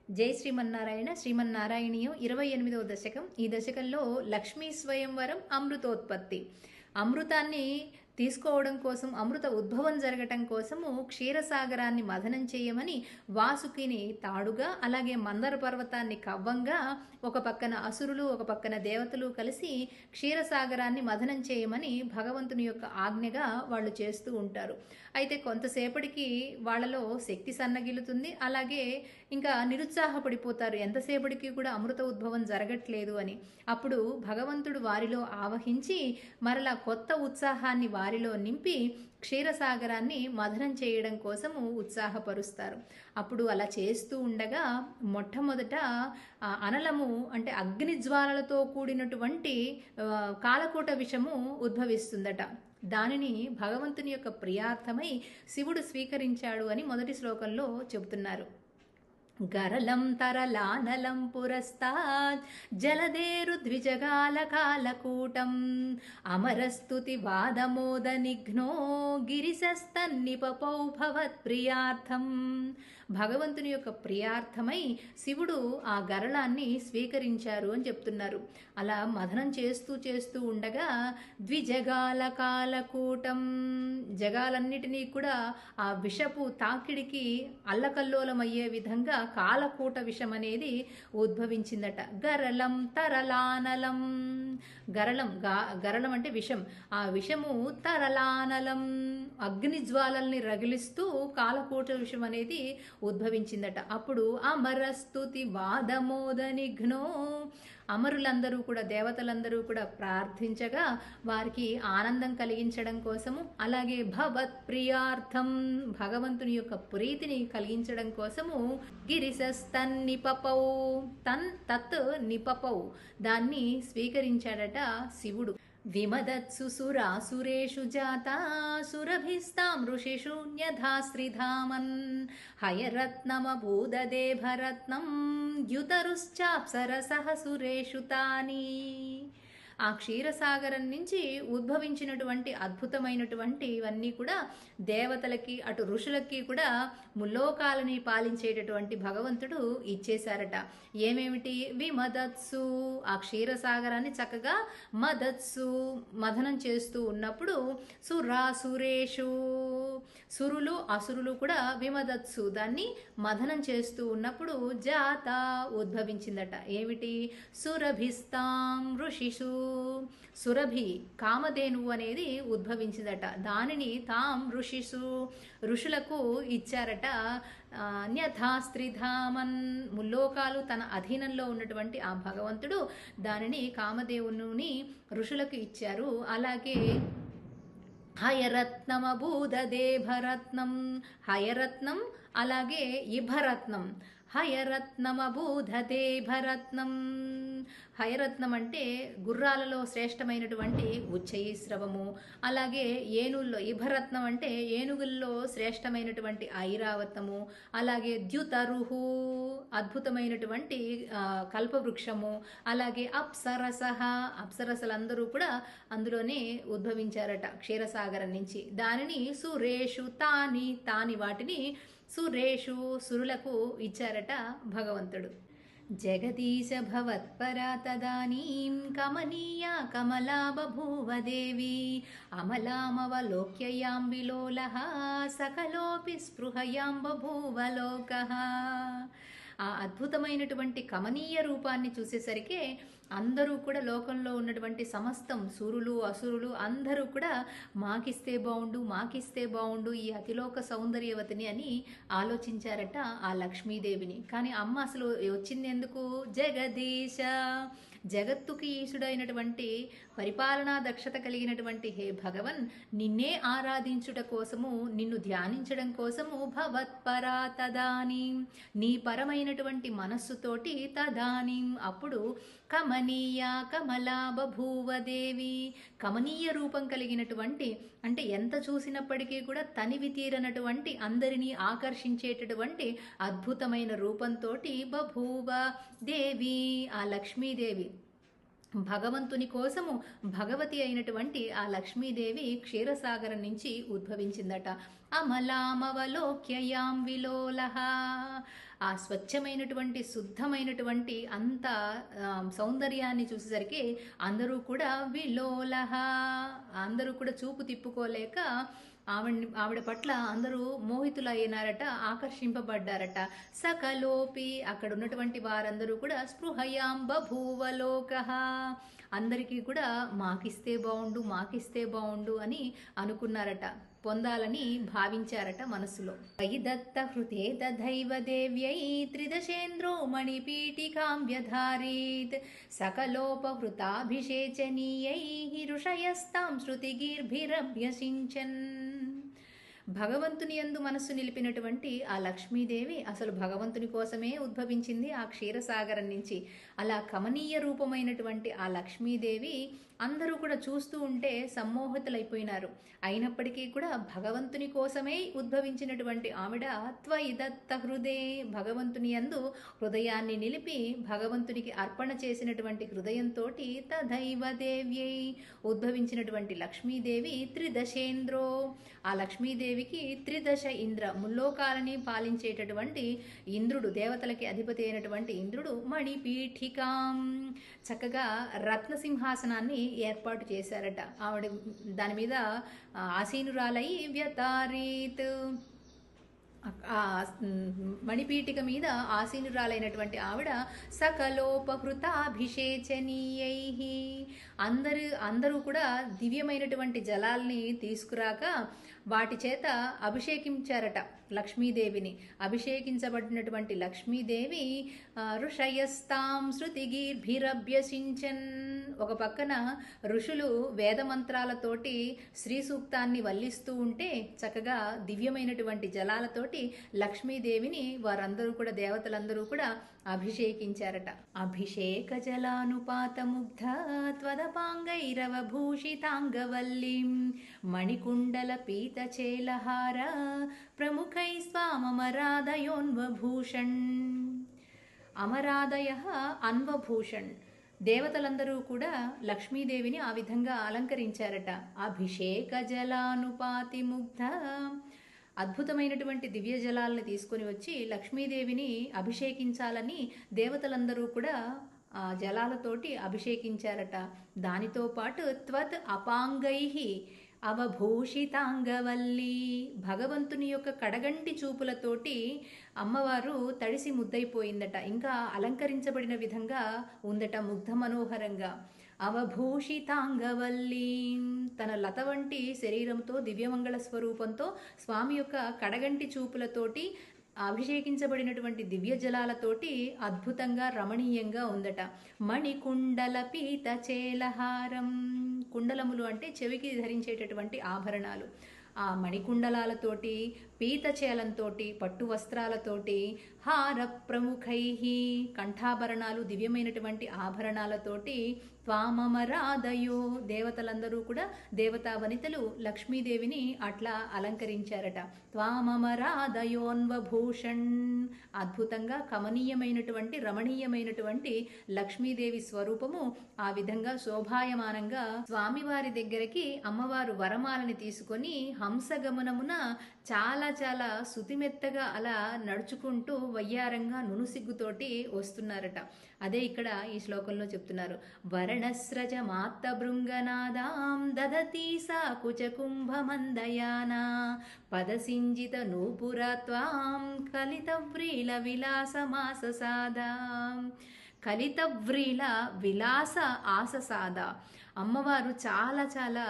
జై శ్రీమన్నారాయణ శ్రీమన్నారాయణీయం 28వ దశకం. ఈ దశకంలో లక్ష్మీ స్వయంవరం అమృతోత్పత్తి. అమృతాన్ని తీసుకోవడం కోసం, అమృత ఉద్భవం జరగటం కోసము క్షీరసాగరాన్ని మథనం చేయమని వాసుకిని తాడుగా, అలాగే మందర పర్వతాన్ని కవ్వంగా, ఒక పక్కన అసురులు ఒక పక్కన దేవతలు కలిసి క్షీరసాగరాన్ని మథనం చేయమని భగవంతుని యొక్క ఆజ్ఞగా వాళ్ళు చేస్తూ ఉంటారు. అయితే కొంతసేపటికి వాళ్ళలో శక్తి సన్నగిలుతుంది, అలాగే ఇంకా నిరుత్సాహపడిపోతారు, ఎంతసేపటికి కూడా అమృత ఉద్భవం జరగట్లేదు అని. అప్పుడు భగవంతుడు వారిలో ఆవహించి మరలా కొత్త ఉత్సాహాన్ని వారిలో నింపి క్షీరసాగరాన్ని మథనం చేయడం కోసము ఉత్సాహపరుస్తారు. అప్పుడు అలా చేస్తూ ఉండగా మొట్టమొదట అనలము అంటే అగ్నిజ్వాలలతో కూడినటువంటి కాలకూట విషము ఉద్భవిస్తుందట. దానిని భగవంతుని యొక్క ప్రియార్థమై శివుడు స్వీకరించాడు అని మొదటి శ్లోకంలో చెబుతున్నారు. గరలం తరలానలం పురస్తాద్ జలదేరు ద్విజగాల కాలకూటం అమరస్తుతి వాదమోద నిఘ్నో గిరిశస్తన్నిపపౌ భవత్ ప్రియార్థం. భగవంతుని యొక్క ప్రియార్థమై శివుడు ఆ గరళాన్ని స్వీకరించారు అని చెప్తున్నారు. అలా మథనం చేస్తూ చేస్తూ ఉండగా ద్విజగాల కాలకూటం, జగాలన్నిటినీ కూడా ఆ విషపు తాకిడికి అల్లకల్లోలమయ్యే విధంగా కాలకూట విషం అనేది ఉద్భవించిందట. గరళం తరలానలం, గరళం అంటే విషం, ఆ విషము తరలానలం అగ్నిజ్వాలల్ని రగిలిస్తూ కాలకూట విషం అనేది ఉద్భవించిందట. అప్పుడు అమరస్తుతి వాదమోద నిఘ్నో, అమరులందరూ కూడా, దేవతలందరూ కూడా ప్రార్థించగా వారికి ఆనందం కలిగించడం కోసము, అలాగే భవత్ ప్రియార్థం భగవంతుని యొక్క ప్రీతిని కలిగించడం కోసము గిరిశస్తన్ నిపపౌ, తత్ నిపపౌ దాన్ని స్వీకరించాడట శివుడు. విమదత్సు సురాసురేషు జాతా సురభిస్తాం ఋషిషు న్యధాశ్రిధామన్ హయరత్నమభూదదేభరత్నం ద్యుతరుశ్చాప్సరసః సురేషు తాని. ఆ క్షీరసాగరం నుంచి ఉద్భవించినటువంటి అద్భుతమైనటువంటి ఇవన్నీ కూడా దేవతలకి, అటు ఋషులకి కూడా ముల్లోకాలని పాలించేటటువంటి భగవంతుడు ఇచ్చేశారట. ఏమేమిటి? విమదత్సు, ఆ క్షీరసాగరాన్ని చక్కగా మదత్సు మథనం చేస్తూ ఉన్నప్పుడు, సురాసురేషు సురులు అసురులు కూడా విమదత్సు దాన్ని మథనం చేస్తూ ఉన్నప్పుడు జాత ఉద్భవించిందట. ఏమిటి? సురభిస్తాం ఋషిషు, సురభి కామధేనువు అనేది ఉద్భవించిందట. దానిని తాం ఋషిషు ఋషులకు ఇచ్చారట. న్యథాస్త్రిధామన్ ముల్లోకాలు తన అధీనంలో ఉన్నటువంటి ఆ భగవంతుడు దానిని కామదేవుని ఋషులకు ఇచ్చారు. అలాగే హయరత్నమభూదదేభరత్నం, హయరత్నం అలాగే ఇభరత్నం, హయరత్నమభూదదేభరత్నం. హయరత్నం అంటే గుర్రాలలో శ్రేష్టమైనటువంటి ఉచ్చైశ్రవము, అలాగే ఏనుగుల్లో ఇభరత్నం అంటే ఏనుగుల్లో శ్రేష్టమైనటువంటి ఐరావతము, అలాగే ద్యుతరుహు అద్భుతమైనటువంటి కల్పవృక్షము, అలాగే అప్సరసహ అప్సరసలందరూ కూడా అందులోనే ఉద్భవించారట క్షీరసాగరం నుంచి. దానిని సురేషు తాని, వాటిని సురేషు సురులకు ఇచ్చారట భగవంతుడు. జగదీశ భవత్పరా తదానీం కమనీయా కమలా బభూవ దేవి అమలామవలోక్యయాం విలోలః సకలోపి స్పృహయాం బభూవ లోకః. ఆ అద్భుతమైనటువంటి కమనీయ రూపాన్ని చూసేసరికి అందరూ కూడా, లోకంలో ఉన్నటువంటి సమస్తం సూరులు అసురులు అందరూ కూడా మాకిస్తే బాగుండు ఈ అతిలోక సౌందర్యవతిని అని ఆలోచించారట ఆ లక్ష్మీదేవిని. కానీ అమ్మ అసలు వచ్చింది ఎందుకు? జగదీశ, జగత్తుకి ఈశుడైనటువంటి పరిపాలనా దక్షత కలిగినటువంటి హే భగవన్, నిన్నే ఆరాధించుట కోసము, నిన్ను ధ్యానించడం కోసము భవత్పరా తదానీం నీ పరమైనటువంటి మనస్సుతోటి తదానీం అప్పుడు కమనీయ కమలా బభూవ దేవి, కమనీయ రూపం కలిగినటువంటి, అంటే ఎంత చూసినప్పటికీ కూడా తనివి తీరనటువంటి, అందరినీ ఆకర్షించేటటువంటి అద్భుతమైన రూపంతో బభూవ దేవి ఆ లక్ష్మీదేవి భగవంతుని కోసము భగవతి అయినటువంటి ఆ లక్ష్మీదేవి క్షీరసాగరం నుంచి ఉద్భవించిందట. అమలామవలోక్యయాం విలోలహ. ఆ స్వచ్ఛమైనటువంటి శుద్ధమైనటువంటి అంత సౌందర్యాన్ని చూసేసరికి అందరూ కూడా విలోలహ, అందరూ కూడా చూపు తిప్పుకోలేక ఆవిడ పట్ల అందరూ మోహితులైనారట, ఆకర్షింపబడ్డారట. సకలోపి, అక్కడ ఉన్నటువంటి వారందరూ కూడా స్పృహయాం బభూవలోకః, అందరికీ కూడా మాకిస్తే బావుండు అని అనుకున్నారట, పొందాలని భావించారట మనసులో. దత్త హృతే దైవ దేవ్యై త్రిదశేంద్రో మణిపీఠికాం వ్యధారీత్ సకలోపహృతాభిషేచనీయై ఋషయస్తాం శృతిగీర్భిరభ్యసించన్. భగవంతుని యందు మనస్సు నిలిపినటువంటి ఆ లక్ష్మీదేవి అసలు భగవంతుని కోసమే ఉద్భవించింది ఆ క్షీరసాగరం నుంచి. అలా కమనీయ రూపమైనటువంటి ఆ లక్ష్మీదేవి అందరూ కూడా చూస్తూ ఉంటే సమ్మోహితులైపోయినారు. అయినప్పటికీ కూడా భగవంతుని కోసమే ఉద్భవించినటువంటి ఆవిడ త్వయి దత్త హృదే, భగవంతుని యందు హృదయాన్ని నిలిపి భగవంతునికి అర్పణ చేసినటువంటి హృదయంతో తదైవ దేవ్యై ఉద్భవించినటువంటి లక్ష్మీదేవి త్రిదశేంద్రో, ఆ లక్ష్మీదేవికి త్రిదశ ఇంద్ర, ముల్లోకాలని పాలించేటటువంటి ఇంద్రుడు, దేవతలకి అధిపతి అయినటువంటి ఇంద్రుడు మణిపీఠికాం, చక్కగా రత్నసింహాసనాన్ని ఏర్పాటు చేశారట. ఆవిడ దాని మీద ఆసీనురాలై వ్యతారీత్, మణిపీఠిక మీద ఆసీనురాలైనటువంటి ఆవిడ సకలోపహృతాభిషేచనీయై, అందరూ కూడా దివ్యమైనటువంటి జలాల్ని తీసుకురాక వాటి చేత అభిషేకించారట లక్ష్మీదేవిని. అభిషేకించబడినటువంటి లక్ష్మీదేవి ఋషయస్తాం శృతిగీర్భిరభ్యసించన్, ఒక పక్కన ఋషులు వేదమంత్రాలతోటి శ్రీ సూక్తాన్ని వల్లిస్తూ ఉంటే చక్కగా దివ్యమైనటువంటి జలాలతోటి లక్ష్మీదేవిని వారందరూ కూడా, దేవతలందరూ కూడా అభిషేకించారట. అభిషేక జలానుపాత ముగ్ధ త్వదపాంగైరవభూషితాంగవల్లీం మణికుండల పీతచేలహార ప్రముఖై స్వామరాధయోన్వభూషణ్. అమరాదయ అన్వభూషణ్, దేవతలందరూ కూడా లక్ష్మీదేవిని ఆ విధంగా అలంకరించారట. అభిషేక జలానుపాతి ముగ్ధ, అద్భుతమైనటువంటి దివ్య జలాలను తీసుకొని వచ్చి లక్ష్మీదేవిని అభిషేకించాలని దేవతలందరూ కూడా ఆ జలాలతోటి అభిషేకించారట. దానితో పాటు త్వత్ అపాంగైహి అవభూషితాంగవల్లి, భగవంతుని యొక్క కడగంటి చూపులతోటి అమ్మవారు తడిసి ముద్దైపోయిందట, ఇంకా అలంకరించబడిన విధంగా ఉందట, ముగ్ధ మనోహరంగా. అవభూషితాంగవల్లి, తన లత వంటి శరీరంతో దివ్యమంగళ స్వరూపంతో స్వామి యొక్క కడగంటి చూపులతోటి అభిషేకించబడినటువంటి దివ్య జలాలతోటి అద్భుతంగా రమణీయంగా ఉందట. మణికుండల పీత చేలహారం, కుండలములు అంటే చెవికి ధరించేటటువంటి ఆభరణాలు. ఆ మణికుండలాలతోటి, పీతచేలంతోటి, పట్టు వస్త్రాలతోటి, హార ప్రముఖై, కంఠాభరణాలు, దివ్యమైనటువంటి ఆభరణాలతోటి, త్వామరాధయో, దేవతలందరూ కూడా, దేవతా వనితలు లక్ష్మీదేవిని అట్లా అలంకరించారట. త్వామరాధయోన్వభూషణ్, అద్భుతంగా కమనీయమైనటువంటి రమణీయమైనటువంటి లక్ష్మీదేవి స్వరూపము ఆ విధంగా శోభాయమానంగా స్వామివారి దగ్గరికి అమ్మవారు వరమాలని తీసుకొని హంసగమనమున చాలా చాలా శుతిమెత్తగా అలా నడుచుకుంటూ వయ్యారంగా నునుసిగ్గుతోటి వస్తున్నారట. అదే ఇక్కడ ఈ శ్లోకంలో చెప్తున్నారు. వరణస్రజ మాత్త భృంగనాదాం దదతి సా కుచకుంభమందయానా పదసింజిత నూపురత్వాం కలితవ్రీల విలాసమాససాదాం. కలితవ్రీల విలాస ఆససాద, అమ్మవారు చాలా చాలా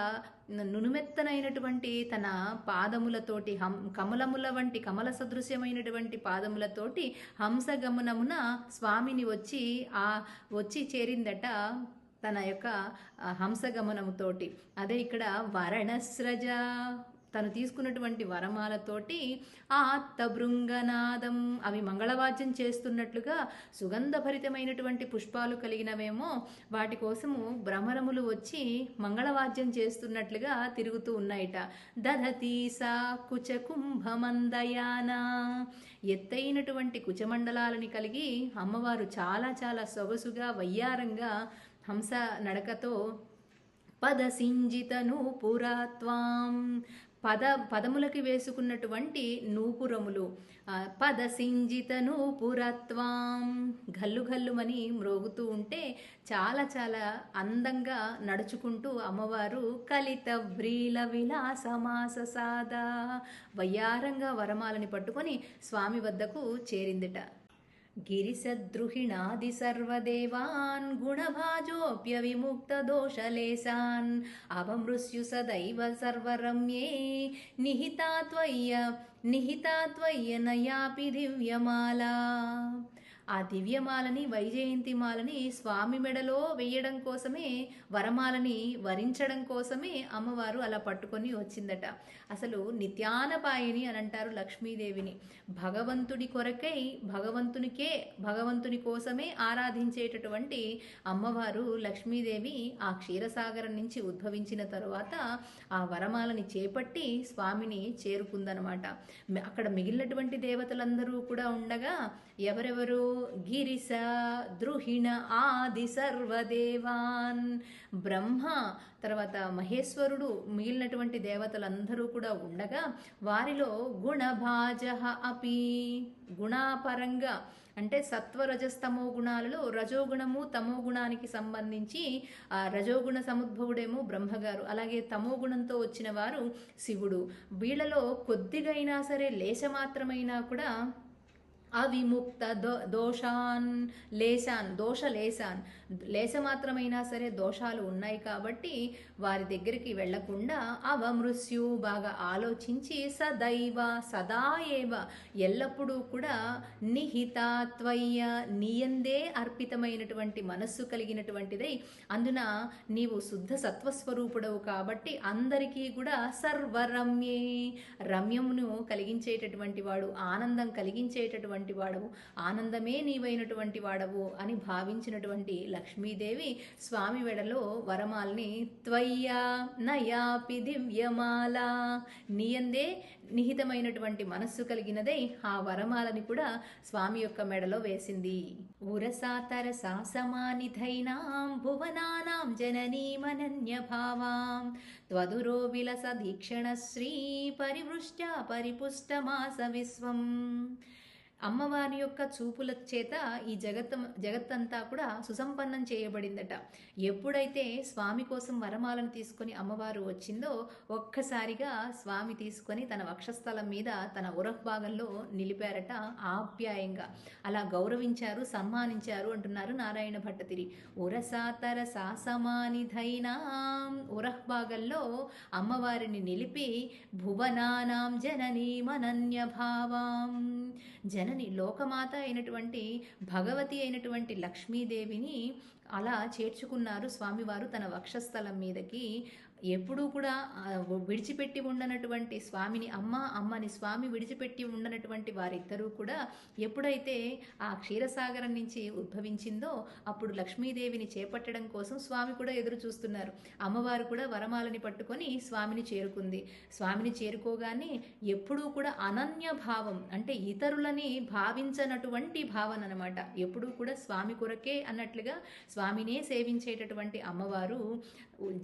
నునుమెత్తనైనటువంటి తన పాదములతోటి, కమలముల వంటి కమల సదృశ్యమైనటువంటి పాదములతోటి హంసగమనమున స్వామిని వచ్చి చేరిందట తన యొక్క హంసగమనముతోటి. అదే ఇక్కడ వరణస్రజ, తను తీసుకున్నటువంటి వరమాలతోటి ఆత్తభృంగనాదం, అవి మంగళవాద్యం చేస్తున్నట్లుగా సుగంధభరితమైనటువంటి పుష్పాలు కలిగినవేమో వాటి కోసము భ్రమరములు వచ్చి మంగళవాద్యం చేస్తున్నట్లుగా తిరుగుతూ ఉన్నాయిట. దధతీసా కుచకుంభమందయానా, ఎత్తైనటువంటి కుచమండలాలని కలిగి అమ్మవారు చాలా చాలా సొగసుగా వయ్యారంగా హంస నడకతో పదసింజితను పురాత్వాం, పదములకి వేసుకున్నటువంటి నూపురములు, పదసింజితను పురత్వాం, గల్లు గల్లుమని మ్రోగుతూ ఉంటే చాలా చాలా అందంగా నడుచుకుంటూ అమ్మవారు కలిత వ్రీల విలాసమాస సాదా, వయ్యారంగా వరమాలని పట్టుకొని స్వామి వద్దకు చేరిందిట. గిరిసద్రుహిణాది సర్వదేవాన్ గుణభాజోప్యవిముక్తదోషలేశాన్ అవమృస్యు సదైవ సర్వరమ్యే నిహితా త్వయ్య నయాపి దివ్యమాలా. ఆ దివ్యమాలని, వైజయంతి మాలని స్వామి మెడలో వేయడం కోసమే, వరమాలని వరించడం కోసమే అమ్మవారు అలా పట్టుకొని వచ్చిందట. అసలు నిత్యానపాయిని అని అంటారు లక్ష్మీదేవిని. భగవంతుడి కొరకై, భగవంతుని కోసమే ఆరాధించేటటువంటి అమ్మవారు లక్ష్మీదేవి ఆ క్షీరసాగరం నుంచి ఉద్భవించిన తరువాత ఆ వరమాలని చేపట్టి స్వామిని చేరుకుందనమాట. అక్కడ మిగిలినటువంటి దేవతలందరూ కూడా ఉండగా ఎవరెవరు? గిరిస ద్రుహిణ ఆది సర్వదేవాన్, బ్రహ్మ, తర్వాత మహేశ్వరుడు, మిగిలినటువంటి దేవతలందరూ కూడా ఉండగా వారిలో గుణభాజ అపి, గుణాపరంగా అంటే సత్వరజస్తమో గుణాలలో రజోగుణము తమో గుణానికి సంబంధించి రజోగుణ సముద్భవుడేమో బ్రహ్మగారు, అలాగే తమో గుణంతో వచ్చిన వారు శివుడు. వీళ్ళలో కొద్దిగైనా సరే లేశమాత్రమైనా కూడా అవిముక్త దోషలేశాన్ లేశమాత్రమైనా సరే దోషాలు ఉన్నాయి కాబట్టి వారి దగ్గరికి వెళ్లకుండా అవమృస్యు, బాగా ఆలోచించి సదైవ సదా ఏవ, ఎల్లప్పుడూ కూడా నిహితాత్వయ్య, నీయందే అర్పితమైనటువంటి మనస్సు కలిగినటువంటిదై, అందున నీవు శుద్ధ సత్వస్వరూపుడవు కాబట్టి అందరికీ కూడా సర్వరమ్యే, రమ్యమును కలిగించేటటువంటి వాడు, ఆనందం కలిగించేటటువంటి వాడవు, ఆనందమే నీవైనటువంటి వాడవు అని భావించినటువంటి లక్ష్మీదేవి స్వామి వెడలో వరమాల్ని త్వయ్యా నయాపి దివ్యమాల, నీయందే నిహితమైనటువంటి మనస్సు కలిగినదై ఆ వరమాలని కూడా స్వామి యొక్క మెడలో వేసింది. ఉరసాతరసా సమానిధైనాం భువనానాం జననీమనన్య భావాం త్వదురో విలస దీక్షణ శ్రీ పరివృష్ట పరిపుష్టమాస విశ్వం. అమ్మవారి యొక్క చూపుల చేత ఈ జగత్తంతా కూడా సుసంపన్నం చేయబడిందట. ఎప్పుడైతే స్వామి కోసం వరమాలను తీసుకొని అమ్మవారు వచ్చిందో ఒక్కసారిగా స్వామి తీసుకొని తన వక్షస్థలం మీద తన ఉరహ్భాగంలో నిలిపారట ఆప్యాయంగా. అలా గౌరవించారు, సన్మానించారు అంటున్నారు నారాయణ భట్టతిరి. ఉరసాతర సాసమానిధైనాం, ఉరహ్భాగంలో అమ్మవారిని నిలిపి భువనానాం జననీమనన్య భావాం, జనని లోకమాత అయినటువంటి భగవతి అయినటువంటి లక్ష్మీదేవిని అలా చేర్చుకున్నారు స్వామివారు తన వక్షస్థలం మీదకి. ఎప్పుడూ కూడా విడిచిపెట్టి ఉండనటువంటి స్వామిని, అమ్మని స్వామి విడిచిపెట్టి ఉండనటువంటి వారిద్దరూ కూడా ఎప్పుడైతే ఆ క్షీరసాగరం నుంచి ఉద్భవించిందో అప్పుడు లక్ష్మీదేవిని చేపట్టడం కోసం స్వామి కూడా ఎదురు చూస్తున్నారు. అమ్మవారు కూడా వరమాలని పట్టుకొని స్వామిని చేరుకుంది. స్వామిని చేరుకోగానే ఎప్పుడూ కూడా అనన్య భావం అంటే ఇతరులని భావించనటువంటి భావన అనమాట. ఎప్పుడూ కూడా స్వామి కొరకే అన్నట్లుగా స్వామినే సేవించేటటువంటి అమ్మవారు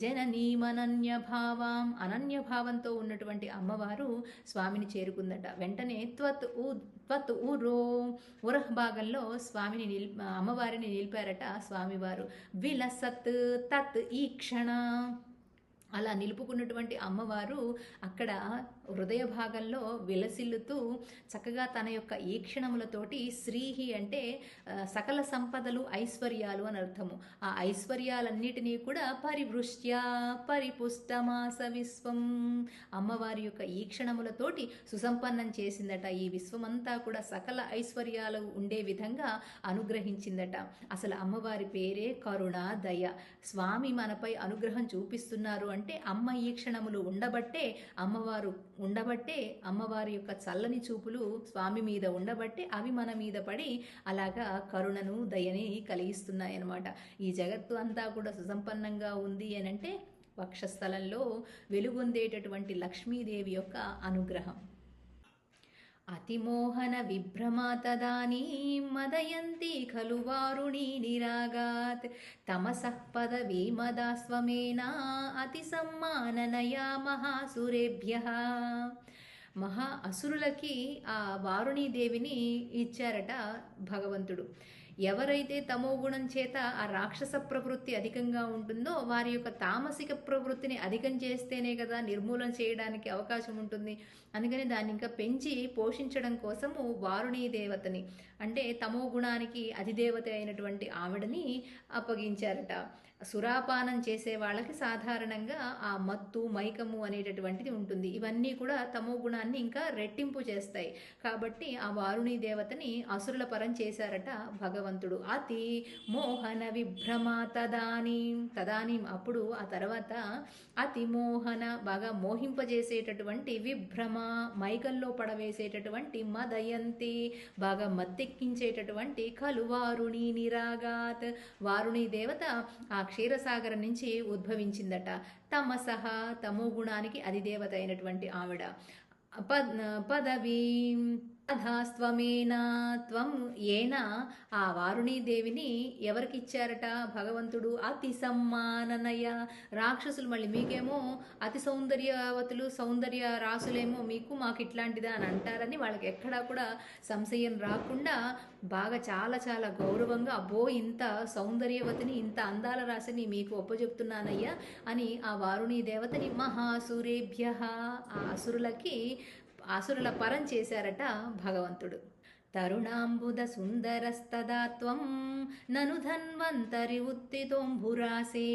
జననీమనన్య భావం, అనన్య భావంతో ఉన్నటువంటి అమ్మవారు స్వామిని చేరుకుందట. వెంటనే త్వత్ ఉరో, ఉరహ్భాగంలో స్వామిని అమ్మవారిని నిలిపారట స్వామివారు. విలసత్ తత్ ఈ క్షణ, అలా నిలుపుకున్నటువంటి అమ్మవారు అక్కడ హృదయ భాగంలో విలసిల్లుతూ చక్కగా తన యొక్క ఈక్షణములతోటి, శ్రీహి అంటే సకల సంపదలు ఐశ్వర్యాలు అని అర్థము, ఆ ఐశ్వర్యాలన్నిటినీ కూడా పరివృష్ట్య పరిపుష్టమాస విశ్వం, అమ్మవారి యొక్క ఈక్షణములతోటి సుసంపన్నం చేసిందట. ఈ విశ్వమంతా కూడా సకల ఐశ్వర్యాలు ఉండే విధంగా అనుగ్రహించిందట. అసలు అమ్మవారి పేరే కరుణ దయ. స్వామి మనపై అనుగ్రహం చూపిస్తున్నారు అంటే అమ్మ ఈక్షణములు ఉండబట్టే, అమ్మవారి యొక్క చల్లని చూపులు స్వామి మీద ఉండబట్టే అవి మన మీద పడి అలాగా కరుణను దయని కలిగిస్తున్నాయన్నమాట. ఈ జగత్తు అంతా కూడా సుసంపన్నంగా ఉంది అనంటే వక్షస్థలంలో వెలుగొందేటటువంటి లక్ష్మీదేవి యొక్క అనుగ్రహం. అతిమోహన విభ్రమ తదానీం మదయంతి ఖలు వారుణీ నిరాగాత్ తమసః పదవీమదాస్వమేనా అతి సమ్మాననయా మహాసురేభ్యః. అసురులకి ఆ వారుణీదేవిని ఇచ్చారట భగవంతుడు. ఎవరైతే తమో గుణం చేత ఆ రాక్షస ప్రవృత్తి అధికంగా ఉంటుందో వారి యొక్క తామసిక ప్రవృత్తిని అధికం చేస్తేనే కదా నిర్మూలన చేయడానికి అవకాశం ఉంటుంది. అందుకని దాన్ని ఇంకా పెంచి పోషించడం కోసము వారుణీ దేవతని, అంటే తమో గుణానికి అధిదేవత అయినటువంటి ఆవిడని అప్పగించారట. సురాపానం చేసే వాళ్ళకి సాధారణంగా ఆ మత్తు మైకము అనేటటువంటిది ఉంటుంది. ఇవన్నీ కూడా తమో గుణాన్ని ఇంకా రెట్టింపు చేస్తాయి. కాబట్టి ఆ వారుణీ దేవతని అసురుల పరం చేశారట భగవంతుడు. అతి మోహన విభ్రమ తదానీం అప్పుడు ఆ తర్వాత అతి మోహన బాగా మోహింపజేసేటటువంటి విభ్రమ మైకల్లో పడవేసేటటువంటి మదయంతి బాగా మత్తెక్కించేటటువంటి ఖలు వారుణి నిరాగాత్ వారుణీ దేవత ఆ క్షీరసాగరం నుంచి ఉద్భవించిందట. తమసహ తమో గుణానికి అధిదేవత అయినటువంటి ఆవిడ. పదవీం అధాస్త్వమేనా త్వం ఏన ఆ వారుణీదేవిని ఎవరికి ఇచ్చారట భగవంతుడు? అతి సమ్మాననయ. రాక్షసులు మళ్ళీ మీకేమో అతి సౌందర్యవతులు సౌందర్య రాసులేమో మీకు మాకు ఇట్లాంటిదా అని అంటారని వాళ్ళకి ఎక్కడా కూడా సంశయం రాకుండా బాగా చాలా చాలా గౌరవంగా అబ్బో ఇంత సౌందర్యవతిని ఇంత అందాల రాశిని మీకు ఒప్పజెప్తున్నానయ్యా అని ఆ వారుణీ దేవతని మహాసురేభ్య ఆ అసురుల పరం చేశారట భగవంతుడు. తరుణాంబుద సుందరస్తదా త్వం నను ధన్వంతరి ఉత్తితోంభురాసే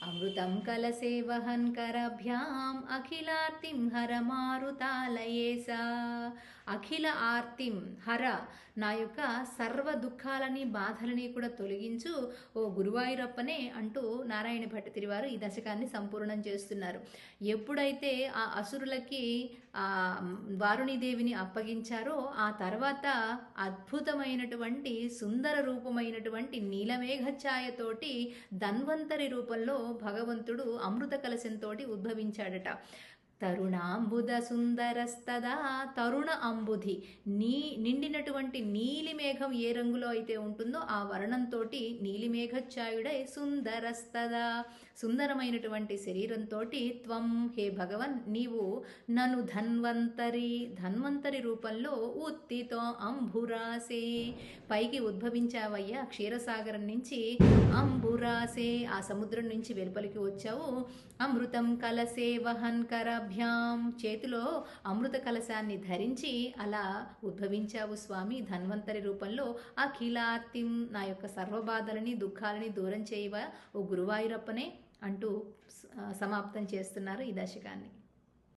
అమృతం కలసే వహన్ కరభ్యాం అఖిలార్తిం హర మారుతాలయేసా. అఖిల ఆర్తిం హర, నా యొక్క సర్వ దుఃఖాలని బాధలని కూడా తొలగించు ఓ గురువాయూరప్పనే అంటూ నారాయణ భట్టతిరి వారు ఈ దశకాన్ని సంపూర్ణం చేస్తున్నారు. ఎప్పుడైతే ఆ అసురులకి ఆ వారుణీదేవిని అప్పగించారో ఆ తర్వాత అద్భుతమైనటువంటి సుందర రూపమైనటువంటి నీలమేఘఛాయతోటి ధన్వంతరి రూపంలో భగవంతుడు అమృత కలశంతో ఉద్భవించాడట. తరుణాంబుద సుందరస్తదా, తరుణ అంబుధి నిండినటువంటి నీలి మేఘం ఏ రంగులో అయితే ఉంటుందో ఆ వర్ణంతో నీలిమేఘఛాయుడై సుందరస్తదా సుందరమైనటువంటి శరీరంతో త్వం హే భగవన్ నీవు నన్ను ధన్వంతరి రూపంలో ఉత్తితో అంబురాసే పైకి ఉద్భవించావయ్యా క్షీరసాగరం నుంచి. అంబురాసే ఆ సముద్రం నుంచి వెలుపలికి వచ్చావు. అమృతం కలసే వహన్ కరభ్యాం చేతిలో అమృత కలశాన్ని ధరించి అలా ఉద్భవించావు స్వామి ధన్వంతరి రూపంలో. అఖిలార్తిం నా యొక్క సర్వబాధలని దుఃఖాలని దూరం చేయవా ఓ గురువాయూరప్పనే అంటూ సమాప్తం చేస్తున్నారు ఈ దశకాన్ని.